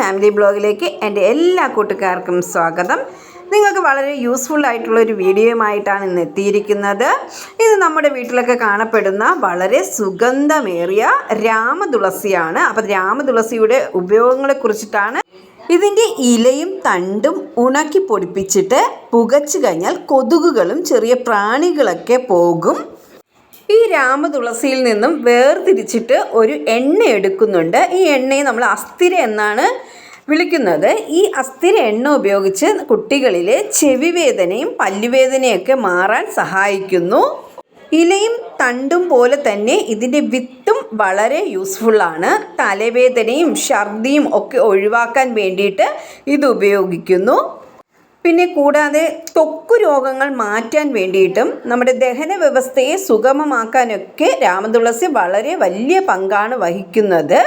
Family ബ്ലോഗിലേക്ക് എൻ്റെ എല്ലാ കൂട്ടുകാർക്കും സ്വാഗതം. നിങ്ങൾക്ക് വളരെ യൂസ്ഫുൾ ആയിട്ടുള്ളൊരു വീഡിയോയുമായിട്ടാണ് ഇന്ന് എത്തിയിരിക്കുന്നത്. ഇത് നമ്മുടെ വീട്ടിലൊക്കെ കാണപ്പെടുന്ന വളരെ സുഗന്ധമേറിയ രാമതുളസിയാണ്. അപ്പോൾ രാമതുളസിയുടെ ഉപയോഗങ്ങളെക്കുറിച്ചിട്ടാണ്. ഇതിൻ്റെ ഇലയും തണ്ടും ഉണക്കി പൊടിപ്പിച്ചിട്ട് പുകച്ചു കഴിഞ്ഞാൽ കൊതുകുകളും ചെറിയ പ്രാണികളൊക്കെ പോകും. ഈ രാമതുളസിയിൽ നിന്നും വേർതിരിച്ചിട്ട് ഒരു എണ്ണ എടുക്കുന്നുണ്ട്. ഈ എണ്ണയെ നമ്മൾ അസ്ഥിര എന്നാണ് വിളിക്കുന്നത്. ഈ അസ്ഥിര എണ്ണ ഉപയോഗിച്ച് കുട്ടികളിലെ ചെവിവേദനയും പല്ലുവേദനയൊക്കെ മാറാൻ സഹായിക്കുന്നു. ഇലയും തണ്ടും പോലെ തന്നെ ഇതിൻ്റെ വിത്തും വളരെ യൂസ്ഫുള്ളാണ്. തലവേദനയും ഛർദിയും ഒക്കെ ഒഴിവാക്കാൻ വേണ്ടിയിട്ട് ഇത് ഉപയോഗിക്കുന്നു. പിന്നെ കൂടാതെ ത്വക്ക് രോഗങ്ങൾ മാറ്റാൻ വേണ്ടിയിട്ടും നമ്മുടെ ദഹന വ്യവസ്ഥയെ സുഗമമാക്കാനൊക്കെ രാമതുളസി വളരെ വലിയ പങ്കാണ് വഹിക്കുന്നത്.